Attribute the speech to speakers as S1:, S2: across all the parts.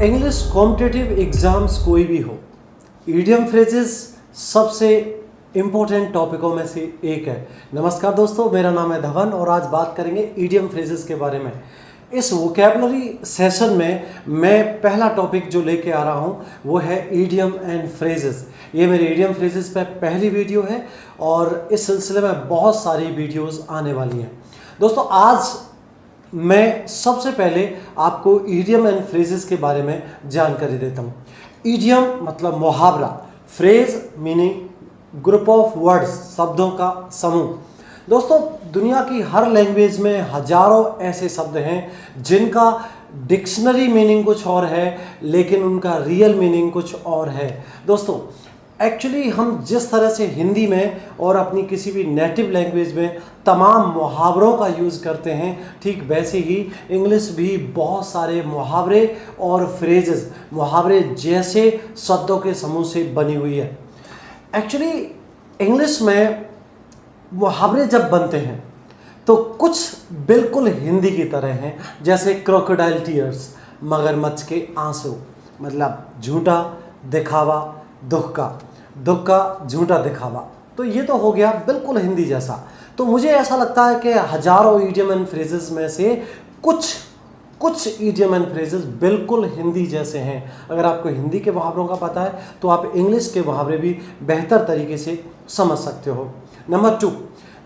S1: English competitive exams कोई भी हो, ईडियम फ्रेजेस सबसे इम्पोर्टेंट टॉपिकों में से एक है। नमस्कार दोस्तों, मेरा नाम है धवन और आज बात करेंगे ईडियम फ्रेजेस के बारे में। इस वोकैबुलरी सेशन में मैं पहला टॉपिक जो लेके आ रहा हूँ वो है ईडियम एंड फ्रेजेस। ये मेरे ईडियम फ्रेजेस पे पहली वीडियो है और इस सिलसिले में बहुत सारी वीडियोस आने वाली हैं। दोस्तों, आज मैं सबसे पहले आपको ईडियम एंड फ्रेजेस के बारे में जानकारी देता हूँ। ईडियम मतलब मुहावरा, phrase meaning group of words, शब्दों का समूह। दोस्तों, दुनिया की हर लैंग्वेज में हजारों ऐसे शब्द हैं जिनका डिक्शनरी मीनिंग कुछ और है लेकिन उनका रियल मीनिंग कुछ और है। दोस्तों, एक्चुअली हम जिस तरह से हिंदी में और अपनी किसी भी नेटिव लैंग्वेज में तमाम मुहावरों का यूज़ करते हैं, ठीक वैसे ही इंग्लिश भी बहुत सारे मुहावरे और फ्रेजेस, मुहावरे जैसे शब्दों के समूह से बनी हुई है। एक्चुअली इंग्लिश में मुहावरे जब बनते हैं तो कुछ बिल्कुल हिंदी की तरह हैं, जैसे क्रोकोडाइल टीयर्स, मगरमच्छ के आंसू, मतलब झूठा दिखावा दुख का झूठा दिखावा। तो ये तो हो गया बिल्कुल हिंदी जैसा। तो मुझे ऐसा लगता है कि हजारों ईडियम एंड फ्रेजेस में से कुछ ईडियम एंड फ्रेजेस बिल्कुल हिंदी जैसे हैं। अगर आपको हिंदी के मुहावरों का पता है तो आप इंग्लिश के मुहावरे भी बेहतर तरीके से समझ सकते हो। नंबर 2,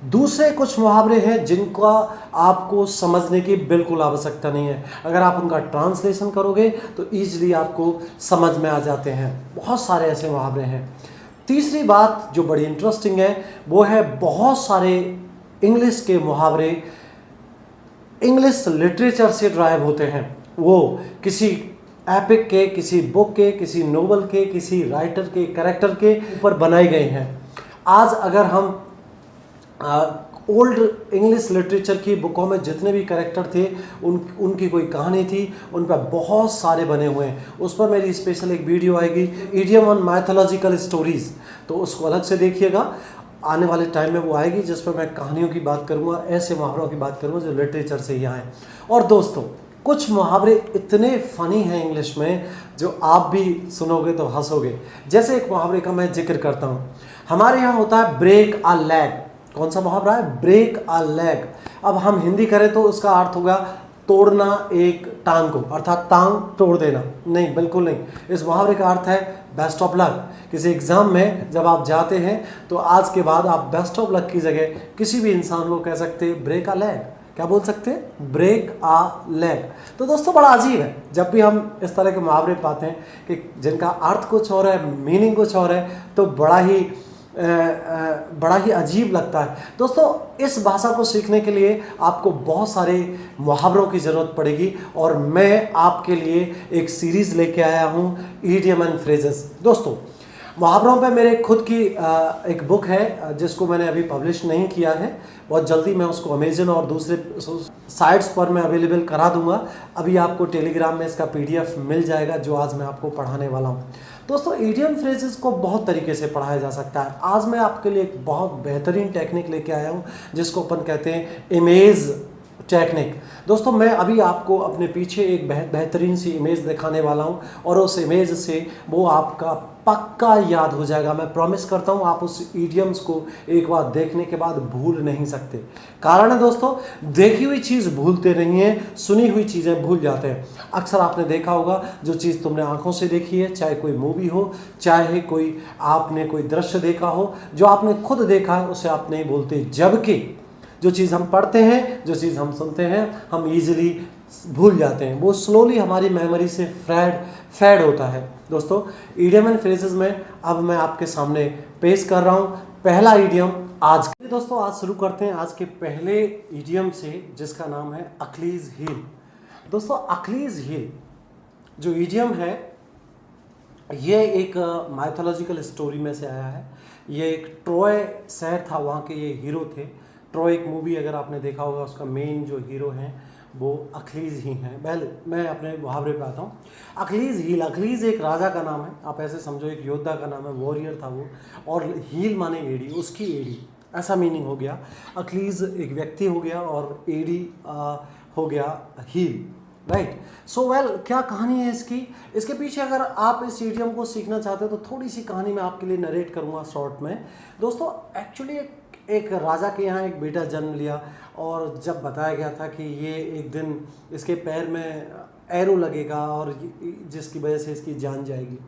S1: दूसरे कुछ मुहावरे हैं जिनका आपको समझने की बिल्कुल आवश्यकता नहीं है। अगर आप उनका ट्रांसलेशन करोगे तो ईजिली आपको समझ में आ जाते हैं। बहुत सारे ऐसे मुहावरे हैं। तीसरी बात जो बड़ी इंटरेस्टिंग है वो है बहुत सारे इंग्लिश के मुहावरे इंग्लिश लिटरेचर से ड्राइव होते हैं। वो किसी एपिक के, किसी बुक के, किसी नोवेल के, किसी राइटर के कैरेक्टर के ऊपर बनाए गए हैं। आज अगर हम ओल्ड इंग्लिश लिटरेचर की बुकों में जितने भी कैरेक्टर थे उनकी कोई कहानी थी, उन पर बहुत सारे बने हुए हैं। उस पर मेरी स्पेशल एक वीडियो आएगी, ईडियम ऑन माइथोलॉजिकल स्टोरीज, तो उसको अलग से देखिएगा। आने वाले टाइम में वो आएगी जिस पर मैं कहानियों की बात करूँगा, ऐसे मुहावरों की बात करूँगा जो लिटरेचर से ही आए। और दोस्तों, कुछ मुहावरे इतने फ़नी हैं इंग्लिश में जो आप भी सुनोगे तो हंसोगे। जैसे एक मुहावरे का मैं जिक्र करता हूँ, हमारे यहाँ होता है ब्रेक अ लेग। कौन सा मुहावरा है? Break a leg. अब हम हिंदी करें तो उसका अर्थ होगा तोड़ना एक टांग को, अर्थात टांग तोड़ देना। नहीं, बिल्कुल नहीं। इस मुहावरे का अर्थ है बेस्ट ऑफ लक। किसी एग्जाम में जब आप जाते हैं तो आज के बाद आप बेस्ट ऑफ लक की जगह किसी भी इंसान को कह सकते हैं ब्रेक अ लेग। क्या बोल सकते हैं? ब्रेक आ लेग। तो दोस्तों, बड़ा अजीब है जब भी हम इस तरह के मुहावरे पाते हैं कि जिनका अर्थ कुछ और है, मीनिंग कुछ और है, तो बड़ा ही अजीब लगता है। दोस्तों, इस भाषा को सीखने के लिए आपको बहुत सारे मुहावरों की ज़रूरत पड़ेगी और मैं आपके लिए एक सीरीज़ लेके आया हूँ, ईडियम एंड फ्रेजेस। दोस्तों, मुहावरों पे मेरे खुद की एक बुक है जिसको मैंने अभी पब्लिश नहीं किया है। बहुत जल्दी मैं उसको अमेजन और दूसरे साइट्स पर मैं अवेलेबल करा दूंगा। अभी आपको टेलीग्राम में इसका PDF मिल जाएगा जो आज मैं आपको पढ़ाने वाला हूँ। दोस्तों, ईडियम फ्रेजेस को बहुत तरीके से पढ़ाया जा सकता है। आज मैं आपके लिए एक बहुत बेहतरीन टेक्निक लेके आया हूँ जिसको अपन कहते हैं इमेज टेक्निक। दोस्तों, मैं अभी आपको अपने पीछे एक बेहतरीन सी इमेज दिखाने वाला हूं और उस इमेज से वो आपका पक्का याद हो जाएगा। मैं प्रॉमिस करता हूं आप उस ईडियम्स को एक बार देखने के बाद भूल नहीं सकते। कारण है दोस्तों, देखी हुई चीज़ भूलते नहीं हैं, सुनी हुई चीज़ें भूल जाते हैं। अक्सर आपने देखा होगा, जो चीज़ तुमने आंखों से देखी है, चाहे कोई मूवी हो, चाहे आपने कोई दृश्य देखा हो, जो आपने खुद देखा है उसे आप नहीं भूलते। जबकि जो चीज़ हम पढ़ते हैं, जो चीज़ हम सुनते हैं, हम इजीली भूल जाते हैं। वो स्लोली हमारी मेमोरी से फेड होता है। दोस्तों, ईडियम एंड फ्रेजेस में अब मैं आपके सामने पेश कर रहा हूँ पहला ईडियम आज के। दोस्तों, आज शुरू करते हैं आज के पहले ईडियम से जिसका नाम है अखलीज हील। दोस्तों, अखलीज हील जो ईडियम है ये एक माइथोलॉजिकल स्टोरी में से आया है। ये एक ट्रॉय शहर था, वहाँ के ये हीरो थे। ट्रॉय एक मूवी अगर आपने देखा होगा, उसका मेन जो हीरो हैं वो अखलीज ही हैं। पहले मैं अपने मुहावरे पे आता हूँ। अखलीज हील, अखलीज एक राजा का नाम है, आप ऐसे समझो एक योद्धा का नाम है, वॉरियर था वो। और हील माने एड़ी, उसकी एड़ी, ऐसा मीनिंग हो गया। अखलीज एक व्यक्ति हो गया और एड़ी हो गया हील। राइट। सो वेल, क्या कहानी है इसकी? इसके पीछे अगर आप इस ईडियम को सीखना चाहते हो तो थोड़ी सी कहानी मैं आपके लिए नरेट करूँगा शॉर्ट में। दोस्तों एक्चुअली एक राजा के यहाँ एक बेटा जन्म लिया, और जब बताया गया था कि ये एक दिन इसके पैर में एरो लगेगा और जिसकी वजह से इसकी जान जाएगी,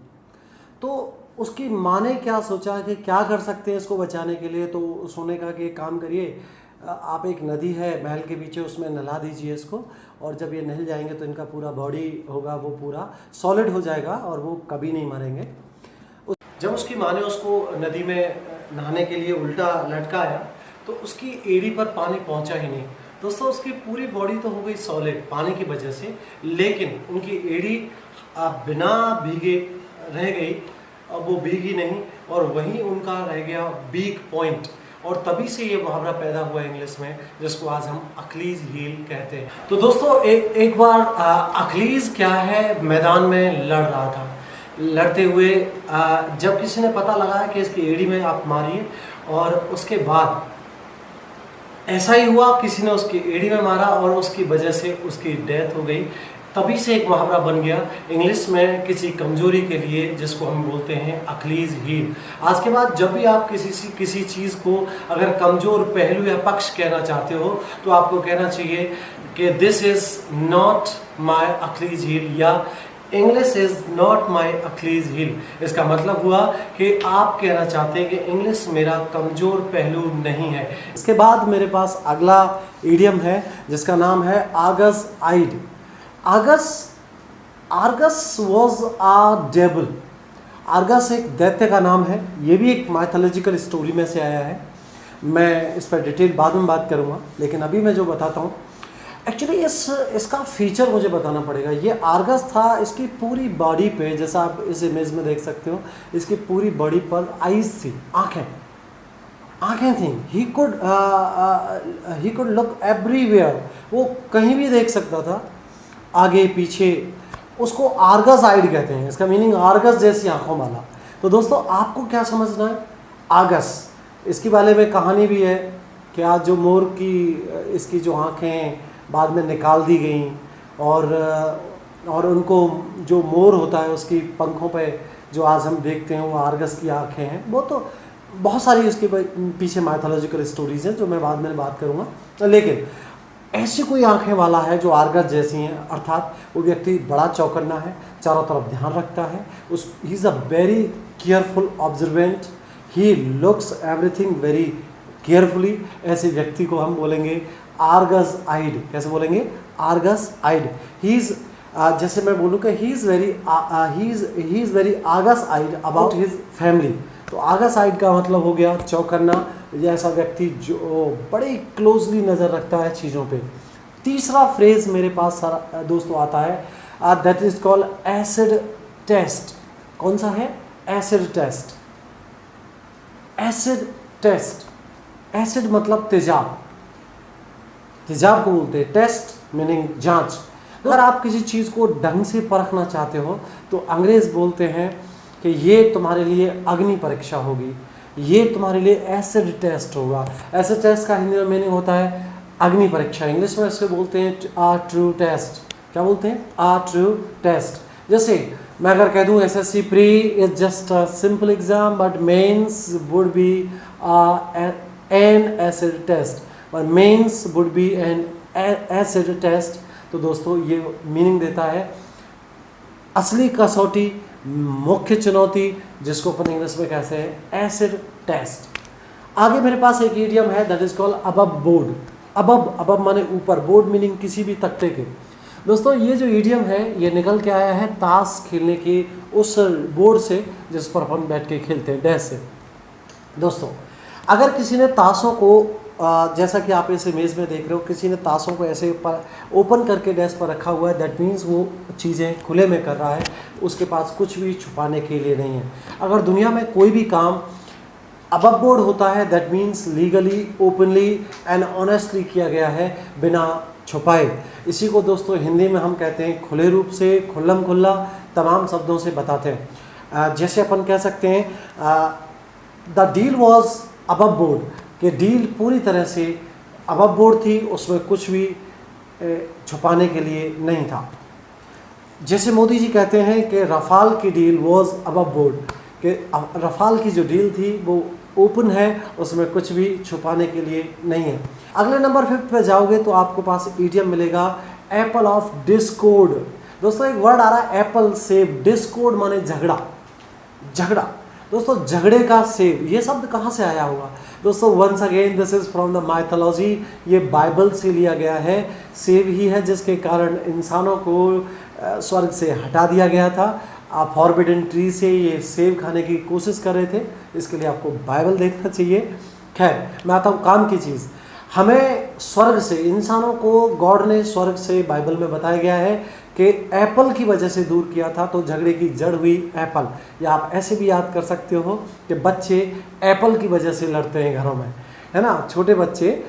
S1: तो उसकी माँ ने क्या सोचा कि क्या कर सकते हैं इसको बचाने के लिए। तो उसने कहा कि एक काम करिए, आप एक नदी है महल के पीछे, उसमें नहला दीजिए इसको, और जब ये नहल जाएंगे तो इनका पूरा बॉडी होगा वो पूरा सॉलिड हो जाएगा और वो कभी नहीं मरेंगे। जब उसकी माँ ने उसको नदी में नहाने के लिए उल्टा लटकाया तो उसकी एड़ी पर पानी पहुंचा ही नहीं। दोस्तों उसकी पूरी बॉडी तो हो गई सॉलिड पानी की वजह से, लेकिन उनकी एड़ी बिना भीगे रह गई, अब वो भीगी नहीं, और वहीं उनका रह गया वीक पॉइंट। और तभी से ये मुहावरा पैदा हुआ इंग्लिश में, जिसको आज हम अखलीज हील कहते हैं। तो दोस्तों एक बार अखलीज क्या है, मैदान में लड़ रहा था। लड़ते हुए जब किसी ने पता लगाया कि इसकी एड़ी में आप मारिए, और उसके बाद ऐसा ही हुआ, किसी ने उसकी एड़ी में मारा और उसकी वजह से उसकी डेथ हो गई। तभी से एक मुहावरा बन गया इंग्लिश में किसी कमजोरी के लिए, जिसको हम बोलते हैं अखलीज हील। आज के बाद जब भी आप किसी चीज़ को अगर कमजोर पहलू या पक्ष कहना चाहते हो तो आपको कहना चाहिए कि this is not my Achilles heel, या English is not my Achilles heel. इसका मतलब हुआ कि आप कहना चाहते हैं कि इंग्लिश मेरा कमजोर पहलू नहीं है। इसके बाद मेरे पास अगला इडियम है जिसका नाम है Argus eyed. Argus was a डेबल। आर्गस एक दैत्य का नाम है, ये भी एक माइथोलॉजिकल स्टोरी में से आया है। मैं इस पर डिटेल बाद में बात करूँगा, लेकिन अभी मैं जो बताता हूँ एक्चुअली इसका फीचर मुझे बताना पड़ेगा। ये आर्गस था, इसकी पूरी बॉडी पे, जैसा आप इस इमेज में देख सकते हो, इसकी पूरी बॉडी पर आईज थी, आँखें थी। ही कुड लुक एवरीवेयर, वो कहीं भी देख सकता था, आगे पीछे। उसको आर्गस आइड कहते हैं, इसका मीनिंग आर्गस जैसी आंखों वाला। तो दोस्तों आपको क्या समझना है, आगस, इसके बारे में कहानी भी है कि आज जो मोर की इसकी जो आँखें बाद में निकाल दी गई, और उनको जो मोर होता है उसकी पंखों पे जो आज हम देखते हैं वो आर्गस की आँखें हैं। वो तो बहुत सारी उसके पीछे माइथोलॉजिकल स्टोरीज हैं जो मैं बाद में बात करूँगा, लेकिन ऐसी कोई आंखें वाला है जो आर्गस जैसी हैं, अर्थात वो व्यक्ति बड़ा चौकन्ना है, चारों तरफ ध्यान रखता है, he is a very careful observant, he looks everything very carefully. ऐसे व्यक्ति को हम बोलेंगे आर्गस आइड। कैसे बोलेंगे, आर्गस आइड। ही इज़ जैसे मैं बोलूँ कि he is very argus eyed about his family. तो आर्गस आइड का मतलब हो गया चौकन्ना, या ऐसा व्यक्ति जो बड़े क्लोजली नज़र रखता है चीज़ों पे। तीसरा फ्रेज मेरे पास सारा दोस्तों आता है, that is called acid test. कौन सा है, acid test. Acid test, acid मतलब तेजाब, तेजाब को बोलते हैं, टेस्ट मीनिंग जांच। अगर आप किसी चीज़ को ढंग से परखना चाहते हो तो अंग्रेज़ बोलते हैं कि ये तुम्हारे लिए अग्नि परीक्षा होगी, ये तुम्हारे लिए एसिड टेस्ट होगा। एसिड टेस्ट का हिंदी में मीनिंग होता है अग्नि परीक्षा। इंग्लिश में इससे बोलते हैं आ ट्रू टेस्ट। क्या बोलते हैं, आ ट्रू टेस्ट। जैसे मैं अगर कह दूं SSC pre is just a simple exam but mains would be an acid test, और mains would be an acid test, तो दोस्तों ये मीनिंग देता है असली कसौटी, मुख्य चुनौती, जिसको अपन इंग्लिश में कहते हैं एसिड टेस्ट। आगे मेरे पास एक इडियम है that is called above board. Above माने ऊपर, बोर्ड मीनिंग किसी भी तख्ते के। दोस्तों ये जो इडियम है ये निकल के आया है ताश खेलने के उस बोर्ड से जिस पर अपन बैठ के खेलते हैं, डैश से। दोस्तों अगर किसी ने ताशों को जैसा कि आप इस इमेज में देख रहे हो, किसी ने ताशों को ऐसे ओपन करके डेस्क पर रखा हुआ है, दैट मीन्स वो चीज़ें खुले में कर रहा है, उसके पास कुछ भी छुपाने के लिए नहीं है। अगर दुनिया में कोई भी काम अबव बोर्ड होता है that means legally, openly and honestly किया गया है, बिना छुपाए। इसी को दोस्तों हिंदी में हम कहते हैं खुले रूप से, खुल्लम खुल्ला तमाम शब्दों से बताते हैं। जैसे अपन कह सकते हैं the deal was above board, कि डील पूरी तरह से अबव बोर्ड थी, उसमें कुछ भी छुपाने के लिए नहीं था। जैसे मोदी जी कहते हैं कि रफाल की डील वॉज अबव बोर्ड, कि रफाल की जो डील थी वो ओपन है, उसमें कुछ भी छुपाने के लिए नहीं है। अगले नंबर 5 पे जाओगे तो आपके पास इडियम मिलेगा एप्पल ऑफ डिस्कॉर्ड। दोस्तों एक वर्ड आ रहा है एप्पल सेब, डिस्कॉर्ड माने झगड़ा, झगड़ा। दोस्तों झगड़े का सेब, ये शब्द कहाँ से आया होगा? दोस्तों once again this is from the mythology, ये बाइबल से लिया गया है। सेब ही है जिसके कारण इंसानों को स्वर्ग से हटा दिया गया था। आप फॉरबिडन ट्री से ये सेब खाने की कोशिश कर रहे थे, इसके लिए आपको बाइबल देखना चाहिए। खैर मैं आता हूँ काम की चीज़। हमें स्वर्ग से, इंसानों को गॉड ने स्वर्ग से बाइबल में बताया गया है कि एप्पल की वजह से दूर किया था, तो झगड़े की जड़ हुई एप्पल। या आप ऐसे भी याद कर सकते हो कि बच्चे एप्पल की वजह से लड़ते हैं घरों में, है ना। छोटे बच्चे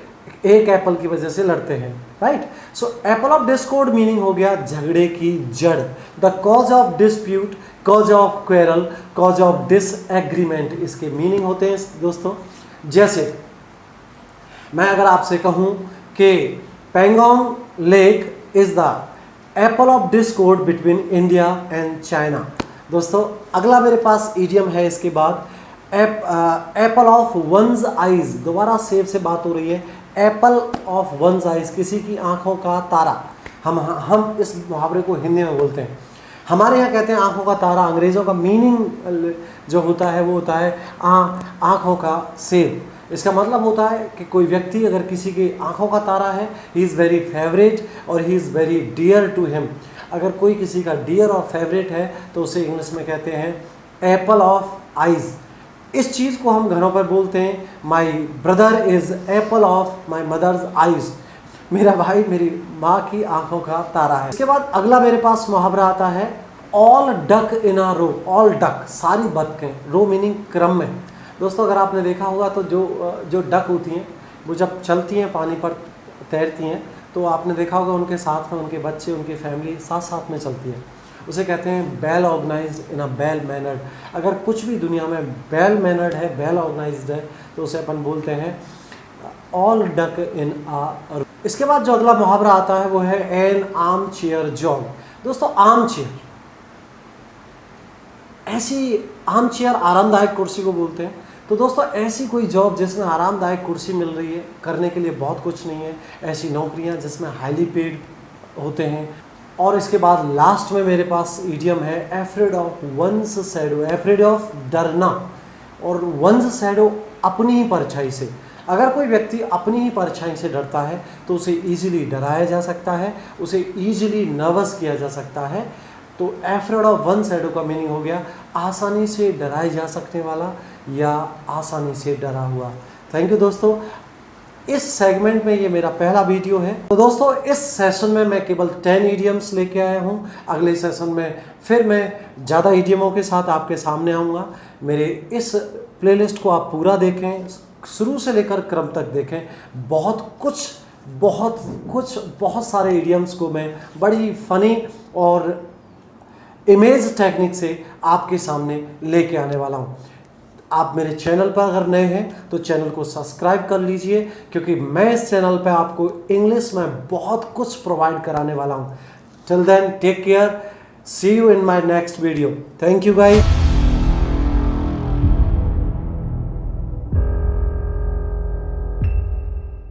S1: एक एप्पल की वजह से लड़ते हैं, right. So Apple of Discord meaning हो गया झगड़े की जड़, the cause of dispute, cause of quarrel, cause of disagreement, इसके मीनिंग होते हैं दोस्तों। जैसे मैं अगर आपसे कहूं कि Pangong lake is the Apple of Discord between India and China. दोस्तों अगला मेरे पास इडियम है इसके बाद एप्पल ऑफ वंस आइज। दोबारा सेब से बात हो रही है। एप्पल ऑफ वंस आइज, किसी की आंखों का तारा। हम इस मुहावरे को हिंदी में बोलते हैं, हमारे यहाँ कहते हैं आंखों का तारा। अंग्रेज़ों का मीनिंग जो होता है वो होता है आंखों का सेब। इसका मतलब होता है कि कोई व्यक्ति अगर किसी की आंखों का तारा है, ही इज़ वेरी फेवरेट और he is very dear to him. अगर कोई किसी का डियर और फेवरेट है तो उसे इंग्लिश में कहते हैं एप्पल ऑफ आइज़। इस चीज़ को हम घरों पर बोलते हैं, my brother is apple of my mother's eyes. मेरा भाई मेरी माँ की आंखों का तारा है। इसके बाद अगला मेरे पास मुहावरा आता है ऑल डक इन अ रो। ऑल डक, सारी बतखें, रो मीनिंग क्रम में। दोस्तों अगर आपने देखा होगा तो जो डक होती हैं वो जब चलती हैं, पानी पर तैरती हैं, तो आपने देखा होगा उनके साथ में उनके बच्चे, उनकी फैमिली साथ साथ में चलती है। उसे कहते हैं well organised in a well mannered. अगर कुछ भी दुनिया में वेल मैनर्ड है, वेल ऑर्गेनाइज्ड है, तो उसे अपन बोलते हैं ऑल डक इन आ। इसके बाद जो अगला मुहावरा आता है वो है एन आर्म चेयर जॉब। दोस्तों आर्म चेयर, ऐसी आर्म चेयर आरामदायक कुर्सी को बोलते हैं। तो दोस्तों ऐसी कोई जॉब जिसमें आरामदायक कुर्सी मिल रही है, करने के लिए बहुत कुछ नहीं है, ऐसी नौकरियां जिसमें हाईली पेड होते हैं। और इसके बाद लास्ट में मेरे पास इडियम है afraid of one's shadow. Afraid of डरना, और वंस शैडो अपनी ही परछाई से। अगर कोई व्यक्ति अपनी ही परछाई से डरता है तो उसे ईजिली डराया जा सकता है, उसे ईजिली नर्वस किया जा सकता है। तो एफ्रेड ऑफ वन शैडो का मीनिंग हो गया आसानी से डराए जा सकने वाला या आसानी से डरा हुआ। थैंक यू दोस्तों। इस सेगमेंट में ये मेरा पहला वीडियो है। तो दोस्तों इस सेशन में मैं केवल 10 इडियम्स लेके आया हूँ। अगले सेशन में फिर मैं ज़्यादा इडियमों के साथ आपके सामने आऊँगा। मेरे इस प्लेलिस्ट को आप पूरा देखें, शुरू से लेकर क्रम तक देखें। बहुत सारे इडियम्स को मैं बड़ी फनी और इमेज टेक्निक से आपके सामने लेके आने वाला हूँ। आप मेरे चैनल पर अगर नए हैं तो चैनल को सब्सक्राइब कर लीजिए, क्योंकि मैं इस चैनल पर आपको इंग्लिश में बहुत कुछ प्रोवाइड कराने वाला हूँ। Till then take care, see you in my next video. Thank you guys.